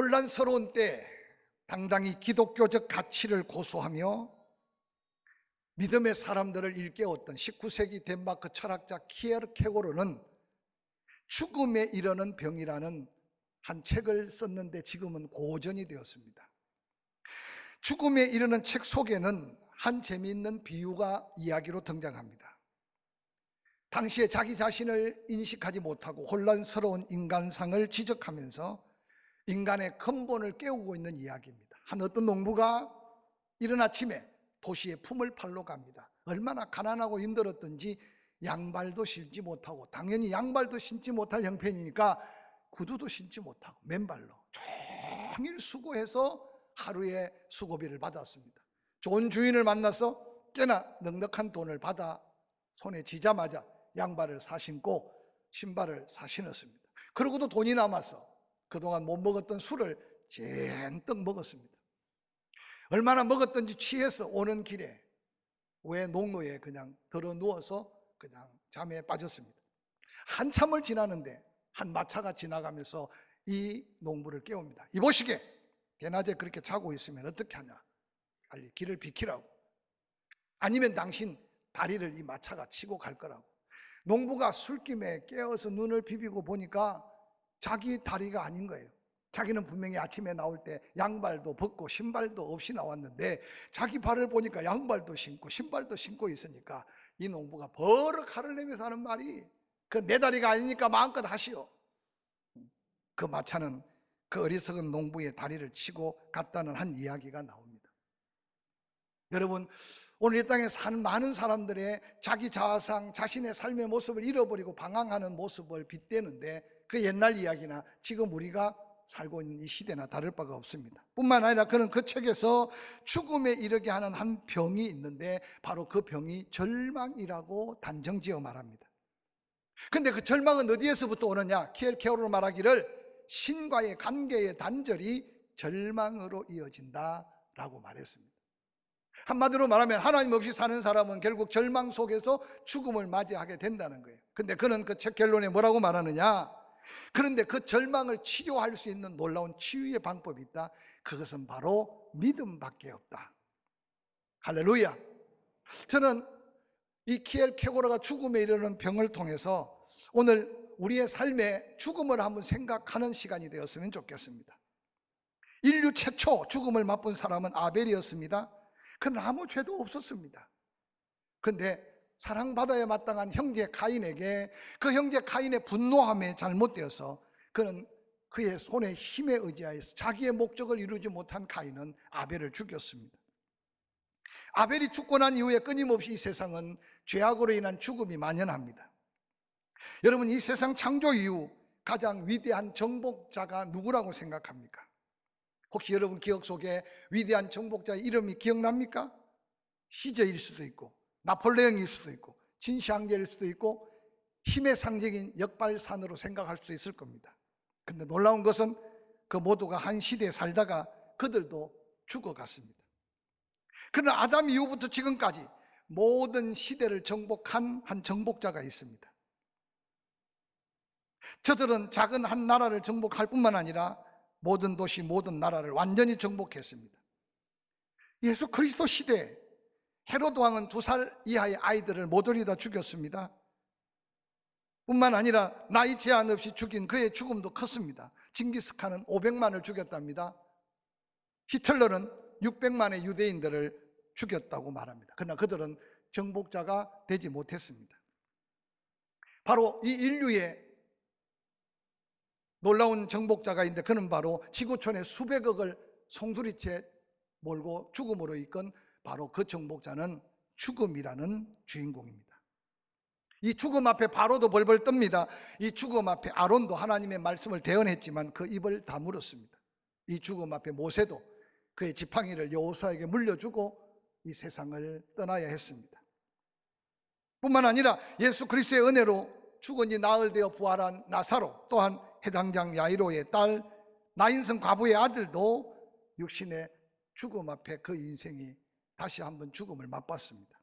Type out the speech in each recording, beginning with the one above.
혼란스러운 때 당당히 기독교적 가치를 고수하며 믿음의 사람들을 일깨웠던 19세기 덴마크 철학자 키에르케고르는 죽음에 이르는 병이라는 한 책을 썼는데 지금은 고전이 되었습니다. 죽음에 이르는 책 속에는 한 재미있는 비유가 이야기로 등장합니다. 당시에 자기 자신을 인식하지 못하고 혼란스러운 인간상을 지적하면서 인간의 근본을 깨우고 있는 이야기입니다. 한 어떤 농부가 이른 아침에 도시에 품을 팔러 갑니다. 얼마나 가난하고 힘들었던지 양발도 신지 못하고, 당연히 양발도 신지 못할 형편이니까 구두도 신지 못하고 맨발로 종일 수고해서 하루의 수고비를 받았습니다. 좋은 주인을 만나서 꽤나 넉넉한 돈을 받아 손에 쥐자마자 양발을 사 신고 신발을 사 신었습니다. 그러고도 돈이 남아서 그동안 못 먹었던 술을 잔뜩 먹었습니다. 얼마나 먹었던지 취해서 오는 길에 왜 농로에 그냥 들어 누워서 그냥 잠에 빠졌습니다. 한참을 지나는데 한 마차가 지나가면서 이 농부를 깨웁니다. 이보시게, 대낮에 그렇게 자고 있으면 어떻게 하냐, 빨리 길을 비키라고, 아니면 당신 다리를 이 마차가 치고 갈 거라고. 농부가 술김에 깨어서 눈을 비비고 보니까 자기 다리가 아닌 거예요. 자기는 분명히 아침에 나올 때 양발도 벗고 신발도 없이 나왔는데 자기 발을 보니까 양발도 신고 신발도 신고 있으니까 이 농부가 버럭 화를 내면서 하는 말이, 그 내 다리가 아니니까 마음껏 하시오. 그 마차는 그 어리석은 농부의 다리를 치고 갔다는 한 이야기가 나옵니다. 여러분, 오늘 이 땅에 사는 많은 사람들의 자기 자아상, 자신의 삶의 모습을 잃어버리고 방황하는 모습을 빗대는데 그 옛날 이야기나 지금 우리가 살고 있는 이 시대나 다를 바가 없습니다. 뿐만 아니라 그는 그 책에서 죽음에 이르게 하는 한 병이 있는데 바로 그 병이 절망이라고 단정지어 말합니다. 근데 그 절망은 어디에서부터 오느냐? 키엘케고르 말하기를 신과의 관계의 단절이 절망으로 이어진다라고 말했습니다. 한마디로 말하면 하나님 없이 사는 사람은 결국 절망 속에서 죽음을 맞이하게 된다는 거예요. 근데 그는 그 책 결론에 뭐라고 말하느냐? 그런데 그 절망을 치료할 수 있는 놀라운 치유의 방법이 있다. 그것은 바로 믿음밖에 없다. 할렐루야. 저는 이 키엘케고르가 죽음에 이르는 병을 통해서 오늘 우리의 삶에 죽음을 한번 생각하는 시간이 되었으면 좋겠습니다. 인류 최초 죽음을 맛본 사람은 아벨이었습니다. 그는 아무 죄도 없었습니다. 그런데 사랑받아야 마땅한 형제 가인에게 그 형제 가인의 분노함에 잘못되어서 그는 그의 손의 힘에 의지하여서 자기의 목적을 이루지 못한 가인은 아벨을 죽였습니다. 아벨이 죽고 난 이후에 끊임없이 이 세상은 죄악으로 인한 죽음이 만연합니다. 여러분, 이 세상 창조 이후 가장 위대한 정복자가 누구라고 생각합니까? 혹시 여러분 기억 속에 위대한 정복자의 이름이 기억납니까? 시저일 수도 있고 나폴레옹일 수도 있고 진시황제일 수도 있고 힘의 상징인 역발산으로 생각할 수도 있을 겁니다. 그런데 놀라운 것은 그 모두가 한 시대에 살다가 그들도 죽어갔습니다. 그러나 아담 이후부터 지금까지 모든 시대를 정복한 한 정복자가 있습니다. 저들은 작은 한 나라를 정복할 뿐만 아니라 모든 도시, 모든 나라를 완전히 정복했습니다. 예수 그리스도 시대에 헤로드 왕은 2살 이하의 아이들을 모조리 다 죽였습니다. 뿐만 아니라 나이 제한 없이 죽인 그의 죽음도 컸습니다. 징기스칸은 500만을 죽였답니다. 히틀러는 600만의 유대인들을 죽였다고 말합니다. 그러나 그들은 정복자가 되지 못했습니다. 바로 이 인류의 놀라운 정복자가 있는데 그는 바로 지구촌의 수백억을 송두리째 몰고 죽음으로 이끈 바로 그 정복자는 죽음이라는 주인공입니다. 이 죽음 앞에 바로도 벌벌 뜹니다. 이 죽음 앞에 아론도 하나님의 말씀을 대언했지만 그 입을 다물었습니다. 이 죽음 앞에 모세도 그의 지팡이를 여호수아에게 물려주고 이 세상을 떠나야 했습니다. 뿐만 아니라 예수 그리스도의 은혜로 죽은 지 나흘 되어 부활한 나사로, 또한 해당장 야이로의 딸 나인성 과부의 아들도 육신의 죽음 앞에 그 인생이 다시 한번 죽음을 맛봤습니다.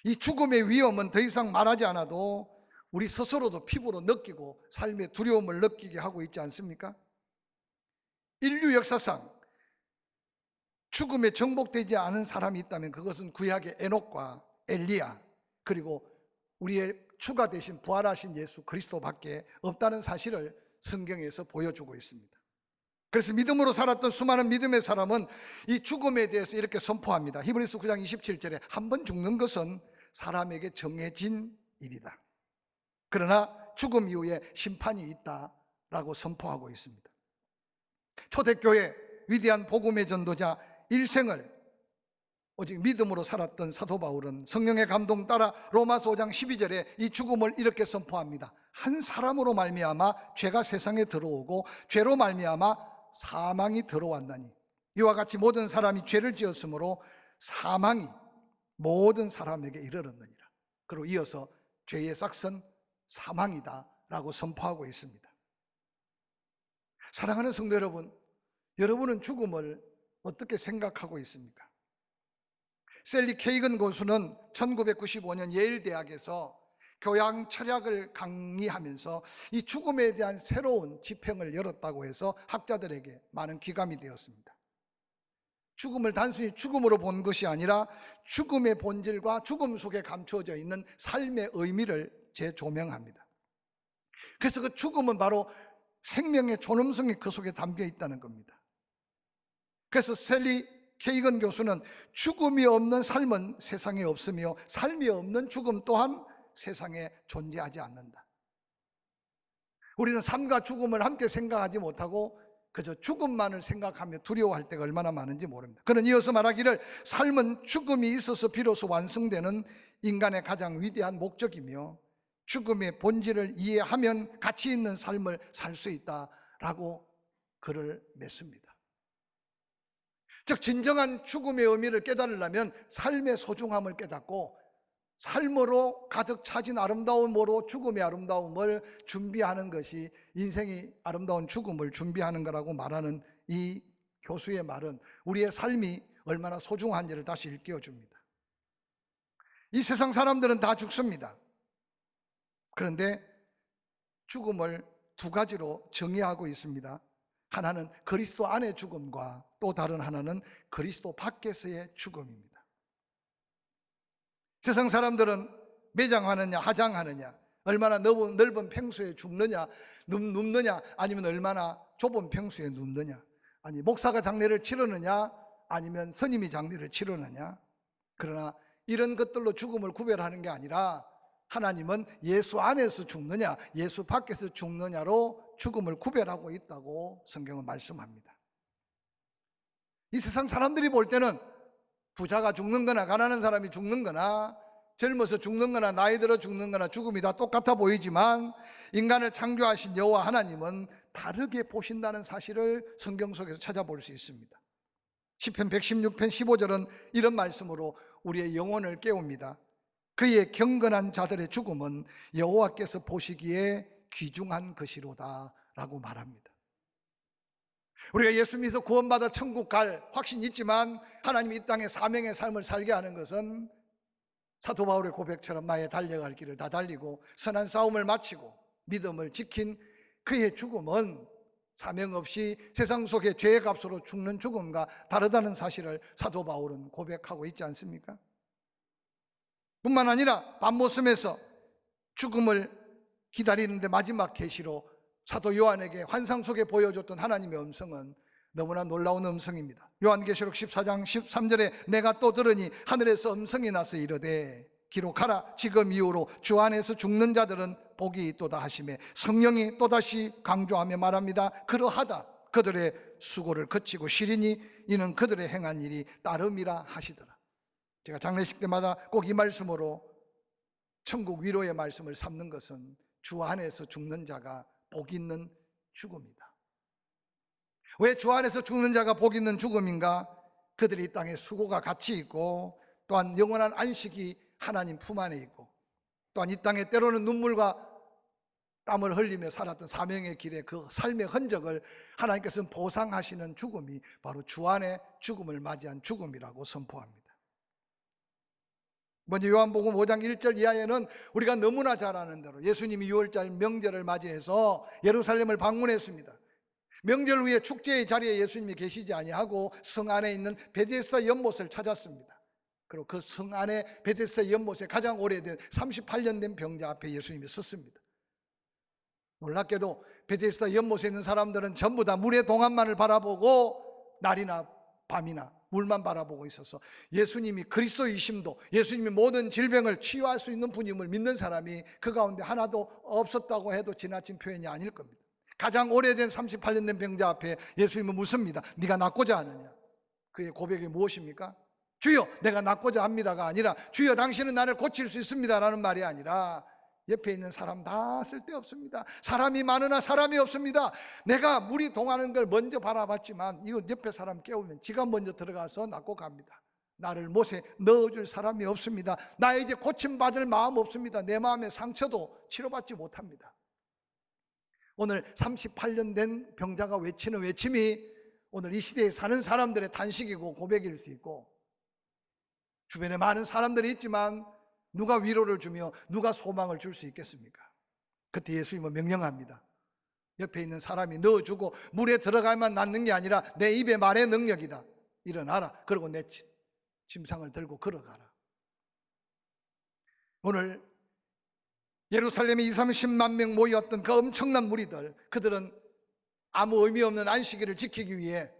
이 죽음의 위험은 더 이상 말하지 않아도 우리 스스로도 피부로 느끼고 삶의 두려움을 느끼게 하고 있지 않습니까? 인류 역사상 죽음에 정복되지 않은 사람이 있다면 그것은 구약의 에녹과 엘리야, 그리고 우리의 주가 되신 부활하신 예수 그리스도밖에 없다는 사실을 성경에서 보여주고 있습니다. 그래서 믿음으로 살았던 수많은 믿음의 사람은 이 죽음에 대해서 이렇게 선포합니다. 히브리서 9장 27절에 한 번 죽는 것은 사람에게 정해진 일이다. 그러나 죽음 이후에 심판이 있다라고 선포하고 있습니다. 초대교회 위대한 복음의 전도자 일생을 오직 믿음으로 살았던 사도 바울은 성령의 감동 따라 로마서 5장 12절에 이 죽음을 이렇게 선포합니다. 한 사람으로 말미암아 죄가 세상에 들어오고 죄로 말미암아 사망이 들어왔나니 이와 같이 모든 사람이 죄를 지었으므로 사망이 모든 사람에게 이르렀느니라. 그리고 이어서 죄의 싹은 사망이다 라고 선포하고 있습니다. 사랑하는 성도 여러분, 여러분은 죽음을 어떻게 생각하고 있습니까? 셀리 케이건 교수는 1995년 예일대학에서 교양 철학을 강의하면서 이 죽음에 대한 새로운 지평을 열었다고 해서 학자들에게 많은 기감이 되었습니다. 죽음을 단순히 죽음으로 본 것이 아니라 죽음의 본질과 죽음 속에 감추어져 있는 삶의 의미를 재조명합니다. 그래서 그 죽음은 바로 생명의 존엄성이 그 속에 담겨 있다는 겁니다. 그래서 셀리 케이건 교수는 죽음이 없는 삶은 세상에 없으며 삶이 없는 죽음 또한 세상에 존재하지 않는다. 우리는 삶과 죽음을 함께 생각하지 못하고 그저 죽음만을 생각하며 두려워할 때가 얼마나 많은지 모릅니다. 그는 이어서 말하기를 삶은 죽음이 있어서 비로소 완성되는 인간의 가장 위대한 목적이며 죽음의 본질을 이해하면 가치 있는 삶을 살 수 있다라고 글을 맺습니다. 즉 진정한 죽음의 의미를 깨달으려면 삶의 소중함을 깨닫고 삶으로 가득 차진 아름다움으로 죽음의 아름다움을 준비하는 것이 인생이 아름다운 죽음을 준비하는 거라고 말하는 이 교수의 말은 우리의 삶이 얼마나 소중한지를 다시 일깨워줍니다. 이 세상 사람들은 다 죽습니다. 그런데 죽음을 두 가지로 정의하고 있습니다. 하나는 그리스도 안의 죽음과 또 다른 하나는 그리스도 밖에서의 죽음입니다. 세상 사람들은 매장하느냐 하장하느냐, 얼마나 넓은 평수에 죽느냐 눕느냐, 아니면 얼마나 좁은 평수에 눕느냐, 아니 목사가 장례를 치르느냐 아니면 스님이 장례를 치르느냐. 그러나 이런 것들로 죽음을 구별하는 게 아니라 하나님은 예수 안에서 죽느냐 예수 밖에서 죽느냐로 죽음을 구별하고 있다고 성경은 말씀합니다. 이 세상 사람들이 볼 때는 부자가 죽는 거나 가난한 사람이 죽는 거나 젊어서 죽는 거나 나이 들어 죽는 거나 죽음이 다 똑같아 보이지만 인간을 창조하신 여호와 하나님은 다르게 보신다는 사실을 성경 속에서 찾아볼 수 있습니다. 시편 116편 15절은 이런 말씀으로 우리의 영혼을 깨웁니다. 그의 경건한 자들의 죽음은 여호와께서 보시기에 귀중한 것이로다 라고 말합니다. 우리가 예수 믿어 구원받아 천국 갈 확신이 있지만 하나님이 이 땅에 사명의 삶을 살게 하는 것은 사도 바울의 고백처럼 나의 달려갈 길을 다 달리고 선한 싸움을 마치고 믿음을 지킨 그의 죽음은 사명 없이 세상 속의 죄의 값으로 죽는 죽음과 다르다는 사실을 사도 바울은 고백하고 있지 않습니까? 뿐만 아니라 밤모섬에서 죽음을 기다리는데 마지막 계시로 사도 요한에게 환상 속에 보여줬던 하나님의 음성은 너무나 놀라운 음성입니다. 요한계시록 14장 13절에 내가 또 들으니 하늘에서 음성이 나서 이르되 기록하라 지금 이후로 주 안에서 죽는 자들은 복이 있도다 하시매 성령이 또다시 강조하며 말합니다. 그러하다 그들의 수고를 그치고 시리니 이는 그들의 행한 일이 따름이라 하시더라. 제가 장례식 때마다 꼭 이 말씀으로 천국 위로의 말씀을 삼는 것은 주 안에서 죽는 자가 복 있는 죽음이다. 왜 주 안에서 죽는 자가 복 있는 죽음인가? 그들이 이 땅에 수고가 같이 있고 또한 영원한 안식이 하나님 품 안에 있고 또한 이 땅에 때로는 눈물과 땀을 흘리며 살았던 사명의 길에 그 삶의 흔적을 하나님께서는 보상하시는 죽음이 바로 주 안에 죽음을 맞이한 죽음이라고 선포합니다. 먼저 요한복음 5장 1절 이하에는 우리가 너무나 잘 아는 대로 예수님이 6월절 명절을 맞이해서 예루살렘을 방문했습니다. 명절 후에 축제의 자리에 예수님이 계시지 아니하고 성 안에 있는 베데스다 연못을 찾았습니다. 그리고 그 성 안에 베데스다 연못에 가장 오래된 38년 된 병자 앞에 예수님이 섰습니다. 놀랍게도 베데스다 연못에 있는 사람들은 전부 다 물의 동안만을 바라보고 날이나 밤이나 물만 바라보고 있어서 예수님이 그리스도이심도, 예수님이 모든 질병을 치유할 수 있는 분임을 믿는 사람이 그 가운데 하나도 없었다고 해도 지나친 표현이 아닐 겁니다. 가장 오래된 38년 된 병자 앞에 예수님은 묻습니다. 네가 낫고자 하느냐? 그의 고백이 무엇입니까? 주여 내가 낫고자 합니다가 아니라 주여 당신은 나를 고칠 수 있습니다 라는 말이 아니라 옆에 있는 사람 다 쓸데없습니다. 사람이 많으나 사람이 없습니다. 내가 물이 동하는 걸 먼저 바라봤지만 이거 옆에 사람 깨우면 지가 먼저 들어가서 낫고 갑니다. 나를 못에 넣어줄 사람이 없습니다. 나 이제 고침받을 마음 없습니다. 내 마음의 상처도 치료받지 못합니다. 오늘 38년 된 병자가 외치는 외침이 오늘 이 시대에 사는 사람들의 단식이고 고백일 수 있고, 주변에 많은 사람들이 있지만 누가 위로를 주며 누가 소망을 줄 수 있겠습니까? 그때 예수님은 명령합니다. 옆에 있는 사람이 넣어주고 물에 들어가면 낫는 게 아니라 내 입의 말의 능력이다. 일어나라. 그리고 내 침상을 들고 걸어가라. 오늘 예루살렘에 20, 30만 명 모였던 그 엄청난 무리들, 그들은 아무 의미 없는 안식일을 지키기 위해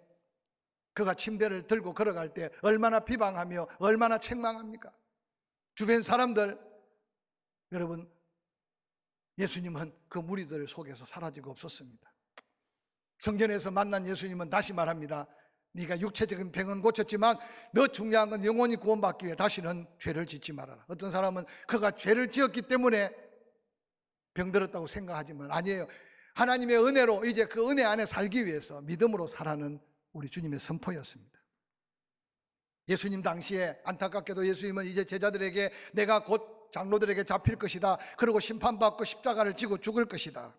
그가 침대를 들고 걸어갈 때 얼마나 비방하며 얼마나 책망합니까? 주변 사람들, 여러분, 예수님은 그 무리들 속에서 사라지고 없었습니다. 성전에서 만난 예수님은 다시 말합니다. 네가 육체적인 병은 고쳤지만 너 중요한 건 영원히 구원받기 위해 다시는 죄를 짓지 말아라. 어떤 사람은 그가 죄를 지었기 때문에 병들었다고 생각하지만 아니에요. 하나님의 은혜로 이제 그 은혜 안에 살기 위해서 믿음으로 살아는 우리 주님의 선포였습니다. 예수님 당시에 안타깝게도 예수님은 이제 제자들에게 내가 곧 장로들에게 잡힐 것이다. 그리고 심판받고 십자가를 지고 죽을 것이다.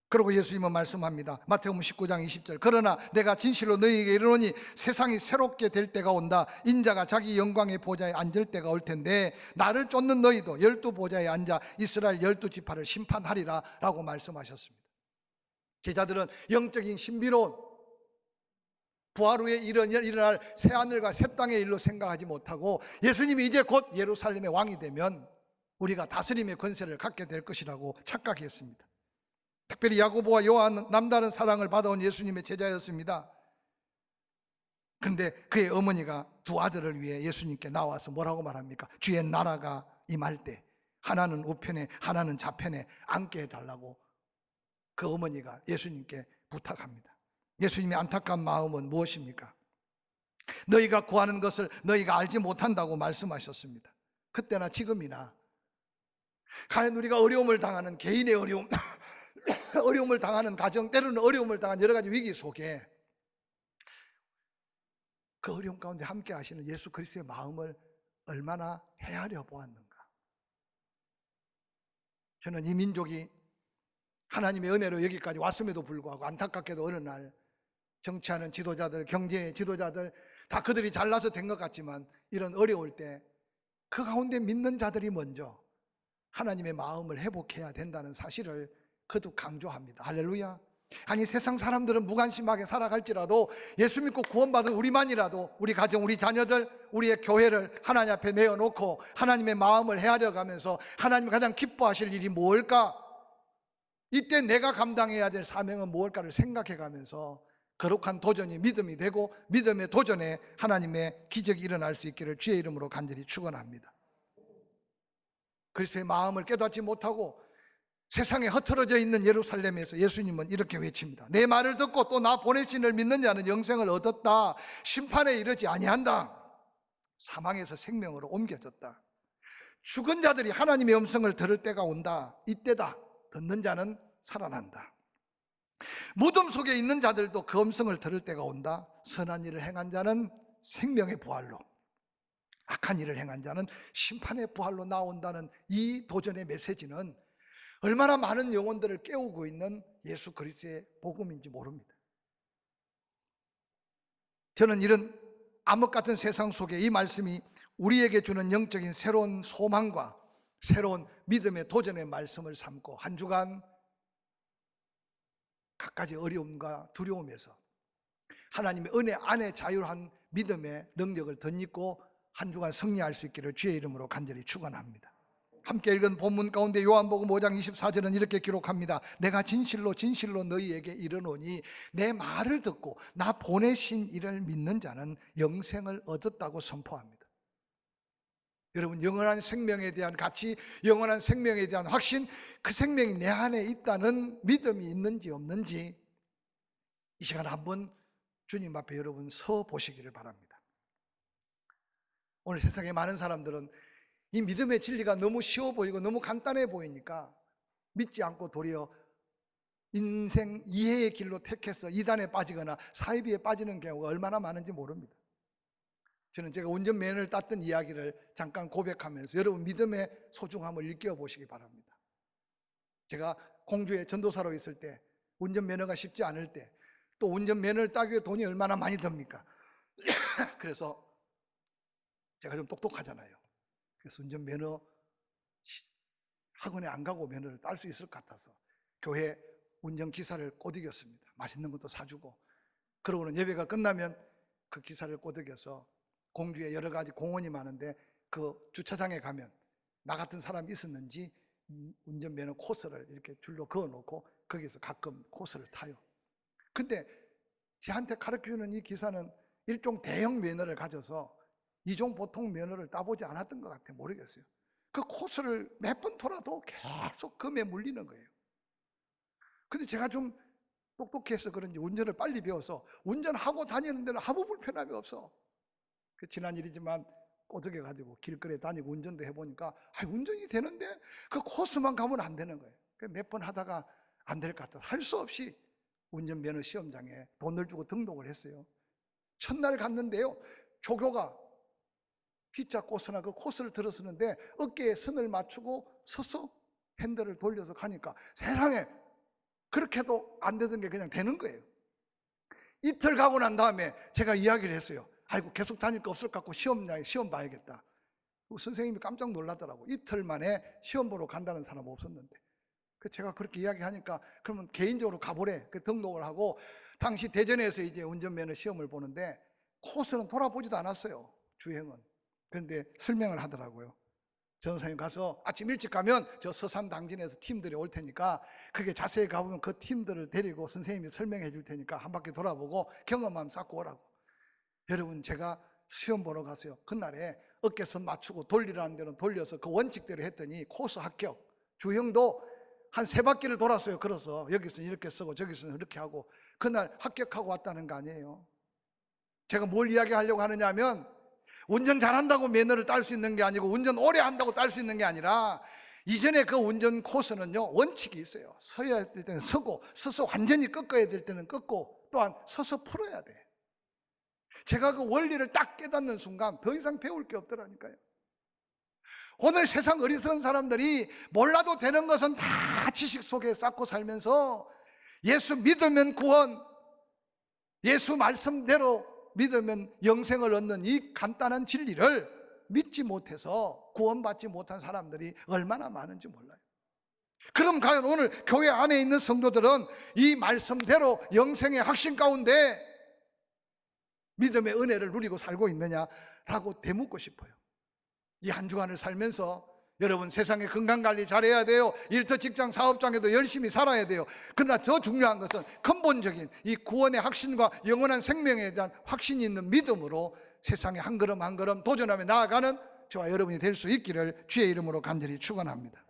그리고 예수님은 말씀합니다. 마태복음 19장 20절. 그러나 내가 진실로 너희에게 이르노니 세상이 새롭게 될 때가 온다. 인자가 자기 영광의 보좌에 앉을 때가 올 텐데 나를 쫓는 너희도 12 보좌에 앉아 이스라엘 12지파를 심판하리라 라고 말씀하셨습니다. 제자들은 영적인 신비로운 부활 후에 일어날 새하늘과 새 땅의 일로 생각하지 못하고 예수님이 이제 곧 예루살렘의 왕이 되면 우리가 다스림의 권세를 갖게 될 것이라고 착각했습니다. 특별히 야고보와 요한은 남다른 사랑을 받아온 예수님의 제자였습니다. 그런데 그의 어머니가 두 아들을 위해 예수님께 나와서 뭐라고 말합니까? 주의 나라가 임할 때 하나는 우편에 하나는 좌편에 앉게 해달라고 그 어머니가 예수님께 부탁합니다. 예수님의 안타까운 마음은 무엇입니까? 너희가 구하는 것을 너희가 알지 못한다고 말씀하셨습니다. 그때나 지금이나 과연 우리가 어려움을 당하는 개인의 어려움, 어려움을 당하는 가정, 때로는 어려움을 당한 여러 가지 위기 속에 그 어려움 가운데 함께 하시는 예수 그리스도의 마음을 얼마나 헤아려 보았는가. 저는 이 민족이 하나님의 은혜로 여기까지 왔음에도 불구하고 안타깝게도 어느 날 정치하는 지도자들, 경제 지도자들 다 그들이 잘나서 된 것 같지만 이런 어려울 때 그 가운데 믿는 자들이 먼저 하나님의 마음을 회복해야 된다는 사실을 거듭 강조합니다. 할렐루야. 아니 세상 사람들은 무관심하게 살아갈지라도 예수 믿고 구원받은 우리만이라도 우리 가정, 우리 자녀들, 우리의 교회를 하나님 앞에 내어놓고 하나님의 마음을 헤아려 가면서 하나님이 가장 기뻐하실 일이 무엇일까? 이때 내가 감당해야 될 사명은 무엇일까를 생각해 가면서 거룩한 도전이 믿음이 되고 믿음의 도전에 하나님의 기적이 일어날 수 있기를 주의 이름으로 간절히 축원합니다. 그리스도의 마음을 깨닫지 못하고 세상에 흩어져 있는 예루살렘에서 예수님은 이렇게 외칩니다. 내 말을 듣고 또 나 보내신 이를 믿는 자는 영생을 얻었다. 심판에 이르지 아니한다. 사망에서 생명으로 옮겨졌다. 죽은 자들이 하나님의 음성을 들을 때가 온다. 이때다. 듣는 자는 살아난다. 무덤 속에 있는 자들도 그 음성을 들을 때가 온다. 선한 일을 행한 자는 생명의 부활로, 악한 일을 행한 자는 심판의 부활로 나온다는 이 도전의 메시지는 얼마나 많은 영혼들을 깨우고 있는 예수 그리스도의 복음인지 모릅니다. 저는 이런 암흑 같은 세상 속에 이 말씀이 우리에게 주는 영적인 새로운 소망과 새로운 믿음의 도전의 말씀을 삼고 한 주간 갖가지 어려움과 두려움에서 하나님의 은혜 안에 자유한 믿음의 능력을 덧입고 한 주간 승리할 수 있기를 주의 이름으로 간절히 축원합니다. 함께 읽은 본문 가운데 요한복음 5장 24절은 이렇게 기록합니다. 내가 진실로 진실로 너희에게 이르노니 내 말을 듣고 나 보내신 이를 믿는 자는 영생을 얻었다고 선포합니다. 여러분, 영원한 생명에 대한 가치, 영원한 생명에 대한 확신, 그 생명이 내 안에 있다는 믿음이 있는지 없는지 이 시간 한번 주님 앞에 여러분 서 보시기를 바랍니다. 오늘 세상에 많은 사람들은 이 믿음의 진리가 너무 쉬워 보이고 너무 간단해 보이니까 믿지 않고 도리어 인생 이해의 길로 택해서 이단에 빠지거나 사이비에 빠지는 경우가 얼마나 많은지 모릅니다. 저는 제가 운전면허를 땄던 이야기를 잠깐 고백하면서 여러분 믿음의 소중함을 일깨워 보시기 바랍니다. 제가 공주에 전도사로 있을 때 운전면허가 쉽지 않을 때 또 운전면허를 따기 위해 돈이 얼마나 많이 듭니까? 그래서 제가 좀 똑똑하잖아요. 그래서 운전면허 학원에 안 가고 면허를 딸 수 있을 것 같아서 교회 운전기사를 꼬드겼습니다. 맛있는 것도 사주고, 그러고는 예배가 끝나면 그 기사를 꼬드겨서 공주에 여러 가지 공원이 많은데 그 주차장에 가면 나 같은 사람이 있었는지 운전면허 코스를 이렇게 줄로 그어놓고 거기서 가끔 코스를 타요. 근데 저한테 가르쳐주는 이 기사는 일종 대형 면허를 가져서 이종 보통 면허를 따보지 않았던 것 같아요. 모르겠어요. 그 코스를 몇 번 돌아도 계속 금에 물리는 거예요. 근데 제가 좀 똑똑해서 그런지 운전을 빨리 배워서 운전하고 다니는 데는 아무 불편함이 없어. 그 지난 일이지만 꼬드겨가지고 길거리에 다니고 운전도 해보니까 운전이 되는데 그 코스만 가면 안 되는 거예요. 몇 번 하다가 안 될 것 같아서 할 수 없이 운전면허 시험장에 돈을 주고 등록을 했어요. 첫날 갔는데요, 조교가 T자 코스나 그 코스를 들어서는데 어깨에 선을 맞추고 서서 핸들을 돌려서 가니까 세상에 그렇게 해도 안 되던 게 그냥 되는 거예요. 이틀 가고 난 다음에 제가 이야기를 했어요. 아이고 계속 다닐 거 없을 것 같고 시험장에 시험 봐야겠다. 선생님이 깜짝 놀라더라고. 이틀 만에 시험 보러 간다는 사람 없었는데. 제가 그렇게 이야기하니까 그러면 개인적으로 가보래. 그 등록을 하고 당시 대전에서 이제 운전면허 시험을 보는데 코스는 돌아보지도 않았어요. 주행은. 그런데 설명을 하더라고요. 전도사님 가서 아침 일찍 가면 저 서산 당진에서 팀들이 올 테니까 그게 자세히 가보면 그 팀들을 데리고 선생님이 설명해 줄 테니까 한 바퀴 돌아보고 경험함 쌓고 오라고. 여러분, 제가 시험 보러 갔어요. 그날에 어깨선 맞추고 돌리라는 데는 돌려서 그 원칙대로 했더니 코스 합격. 주행도 한 3바퀴를 돌았어요. 그래서 여기서는 이렇게 쓰고 저기서는 이렇게 하고 그날 합격하고 왔다는 거 아니에요. 제가 뭘 이야기하려고 하느냐 하면 운전 잘한다고 면허를 딸 수 있는 게 아니고 운전 오래 한다고 딸 수 있는 게 아니라 이전에 그 운전 코스는요 원칙이 있어요. 서야 될 때는 서고, 서서 완전히 꺾어야 될 때는 꺾고, 또한 서서 풀어야 돼. 제가 그 원리를 딱 깨닫는 순간 더 이상 배울 게 없더라니까요. 오늘 세상 어리석은 사람들이 몰라도 되는 것은 다 지식 속에 쌓고 살면서 예수 믿으면 구원, 예수 말씀대로 믿으면 영생을 얻는 이 간단한 진리를 믿지 못해서 구원받지 못한 사람들이 얼마나 많은지 몰라요. 그럼 과연 오늘 교회 안에 있는 성도들은 이 말씀대로 영생의 확신 가운데 믿음의 은혜를 누리고 살고 있느냐라고 되묻고 싶어요. 이 한 주간을 살면서 여러분 세상에 건강관리 잘해야 돼요. 일터 직장 사업장에도 열심히 살아야 돼요. 그러나 더 중요한 것은 근본적인 이 구원의 확신과 영원한 생명에 대한 확신이 있는 믿음으로 세상에 한 걸음 한 걸음 도전하며 나아가는 저와 여러분이 될 수 있기를 주의 이름으로 간절히 축원합니다.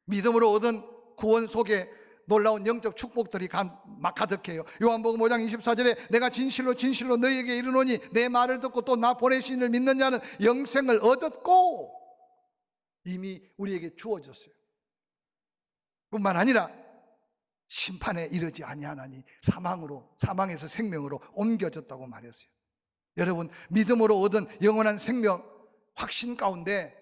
믿음으로 얻은 구원 속에 놀라운 영적 축복들이 가득해요. 요한복음 5장 24절에 내가 진실로 진실로 너희에게 이르노니 내 말을 듣고 또 나 보내신 이를 믿는 자는 영생을 얻었고 이미 우리에게 주어졌어요. 뿐만 아니라 심판에 이르지 아니하나니 사망에서 생명으로 옮겨졌다고 말했어요. 여러분, 믿음으로 얻은 영원한 생명 확신 가운데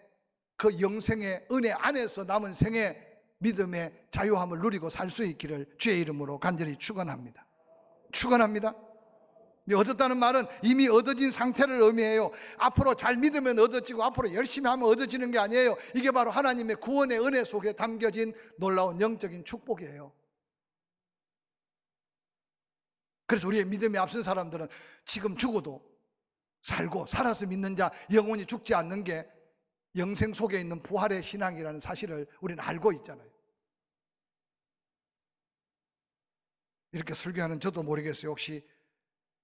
그 영생의 은혜 안에서 남은 생에 믿음의 자유함을 누리고 살 수 있기를 주의 이름으로 간절히 축원합니다. 축원합니다. 얻었다는 말은 이미 얻어진 상태를 의미해요. 앞으로 잘 믿으면 얻어지고 앞으로 열심히 하면 얻어지는 게 아니에요. 이게 바로 하나님의 구원의 은혜 속에 담겨진 놀라운 영적인 축복이에요. 그래서 우리의 믿음에 앞선 사람들은 지금 죽어도 살고 살아서 믿는 자 영원히 죽지 않는 게 영생 속에 있는 부활의 신앙이라는 사실을 우리는 알고 있잖아요. 이렇게 설교하는 저도 모르겠어요. 혹시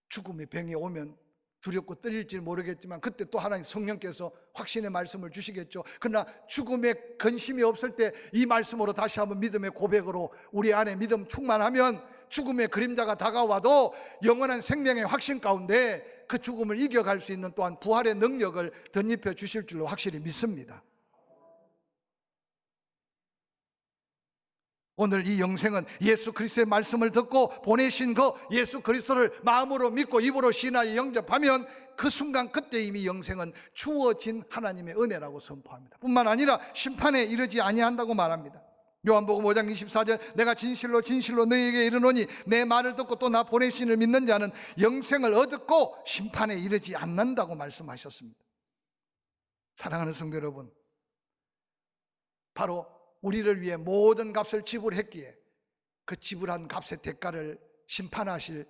죽음의 병이 오면 두렵고 떨릴지 모르겠지만 그때 또 하나님 성령께서 확신의 말씀을 주시겠죠. 그러나 죽음의 근심이 없을 때 이 말씀으로 다시 한번 믿음의 고백으로 우리 안에 믿음 충만하면 죽음의 그림자가 다가와도 영원한 생명의 확신 가운데 그 죽음을 이겨갈 수 있는 또한 부활의 능력을 덧입혀 주실 줄로 확실히 믿습니다. 오늘 이 영생은 예수 그리스도의 말씀을 듣고 보내신 그 예수 그리스도를 마음으로 믿고 입으로 신하여 영접하면 그 순간 그때 이미 영생은 주어진 하나님의 은혜라고 선포합니다. 뿐만 아니라 심판에 이르지 아니한다고 말합니다. 요한복음 5장 24절 내가 진실로 진실로 너희에게 이르노니 내 말을 듣고 또 나 보내신 이를 믿는 자는 영생을 얻고 심판에 이르지 않는다고 말씀하셨습니다. 사랑하는 성도 여러분, 바로 우리를 위해 모든 값을 지불했기에 그 지불한 값의 대가를 심판하실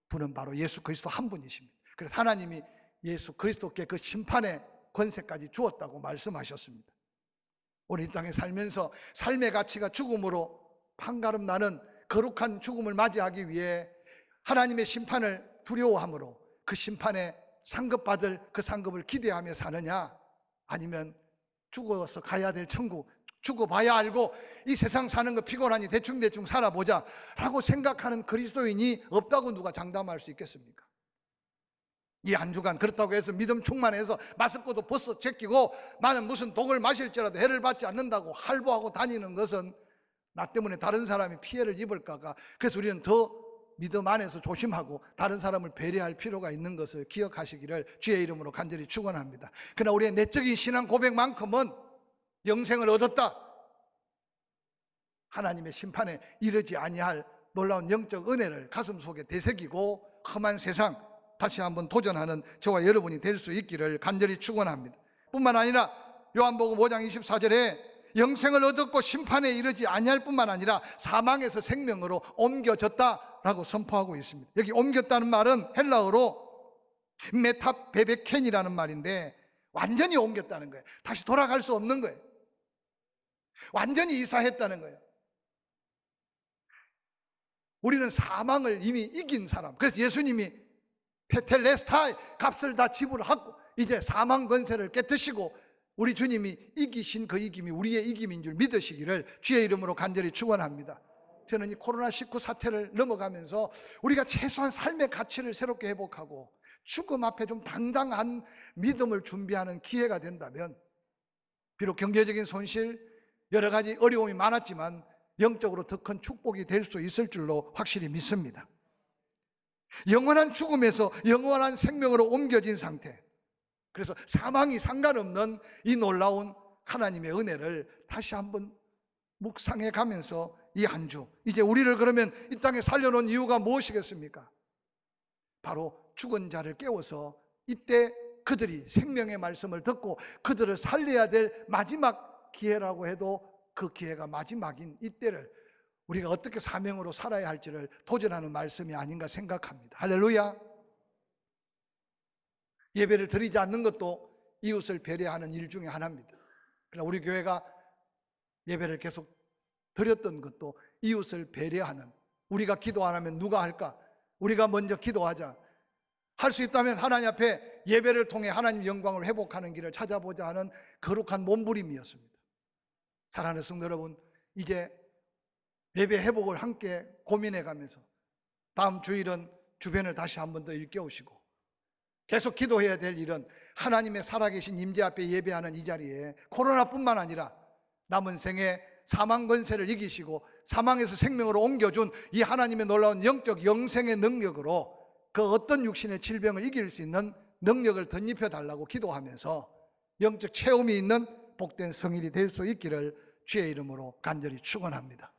분은 바로 예수 그리스도 한 분이십니다. 그래서 하나님이 예수 그리스도께 그 심판의 권세까지 주었다고 말씀하셨습니다. 오늘 이 땅에 살면서 삶의 가치가 죽음으로 판가름 나는 거룩한 죽음을 맞이하기 위해 하나님의 심판을 두려워함으로 그 심판에 상급받을 그 상급을 기대하며 사느냐, 아니면 죽어서 가야 될 천국, 죽어봐야 알고 이 세상 사는 거 피곤하니 대충대충 살아보자 라고 생각하는 그리스도인이 없다고 누가 장담할 수 있겠습니까? 이 한 주간 그렇다고 해서 믿음 충만해서 마스크도 벗어 제끼고 나는 무슨 독을 마실지라도 해를 받지 않는다고 할보하고 다니는 것은 나 때문에 다른 사람이 피해를 입을까가, 그래서 우리는 더 믿음 안에서 조심하고 다른 사람을 배려할 필요가 있는 것을 기억하시기를 주의 이름으로 간절히 축원합니다. 그러나 우리의 내적인 신앙 고백만큼은 영생을 얻었다, 하나님의 심판에 이르지 아니할 놀라운 영적 은혜를 가슴 속에 되새기고 험한 세상 다시 한번 도전하는 저와 여러분이 될 수 있기를 간절히 축원합니다. 뿐만 아니라 요한복음 5장 24절에 영생을 얻었고 심판에 이르지 아니할 뿐만 아니라 사망에서 생명으로 옮겨졌다라고 선포하고 있습니다. 여기 옮겼다는 말은 헬라어로 메타베베켄이라는 말인데 완전히 옮겼다는 거예요. 다시 돌아갈 수 없는 거예요. 완전히 이사했다는 거예요. 우리는 사망을 이미 이긴 사람, 그래서 예수님이 테텔레스타이 값을 다 지불하고 이제 사망 권세를 깨뜨시고 우리 주님이 이기신 그 이김이 우리의 이김인 줄 믿으시기를 주의 이름으로 간절히 축원합니다. 저는 이 코로나19 사태를 넘어가면서 우리가 최소한 삶의 가치를 새롭게 회복하고 죽음 앞에 좀 당당한 믿음을 준비하는 기회가 된다면, 비록 경제적인 손실, 여러 가지 어려움이 많았지만 영적으로 더 큰 축복이 될 수 있을 줄로 확실히 믿습니다. 영원한 죽음에서 영원한 생명으로 옮겨진 상태, 그래서 사망이 상관없는 이 놀라운 하나님의 은혜를 다시 한번 묵상해 가면서 이 한 주, 이제 우리를 그러면 이 땅에 살려놓은 이유가 무엇이겠습니까? 바로 죽은 자를 깨워서 이때 그들이 생명의 말씀을 듣고 그들을 살려야 될 마지막 기회라고 해도 그 기회가 마지막인 이때를 우리가 어떻게 사명으로 살아야 할지를 도전하는 말씀이 아닌가 생각합니다. 할렐루야. 예배를 드리지 않는 것도 이웃을 배려하는 일 중에 하나입니다. 그러나 우리 교회가 예배를 계속 드렸던 것도 이웃을 배려하는, 우리가 기도 안 하면 누가 할까? 우리가 먼저 기도하자. 할 수 있다면 하나님 앞에 예배를 통해 하나님 영광을 회복하는 길을 찾아보자 하는 거룩한 몸부림이었습니다. 사랑하는 성도 여러분, 이제 예배 회복을 함께 고민해 가면서 다음 주일은 주변을 다시 한 번 더 일깨우시고 계속 기도해야 될 일은 하나님의 살아계신 임재 앞에 예배하는 이 자리에 코로나뿐만 아니라 남은 생에 사망 권세를 이기시고 사망에서 생명으로 옮겨준 이 하나님의 놀라운 영적 영생의 능력으로 그 어떤 육신의 질병을 이길 수 있는 능력을 덧입혀 달라고 기도하면서 영적 체험이 있는 복된 성일이 될 수 있기를 주의 이름으로 간절히 축원합니다.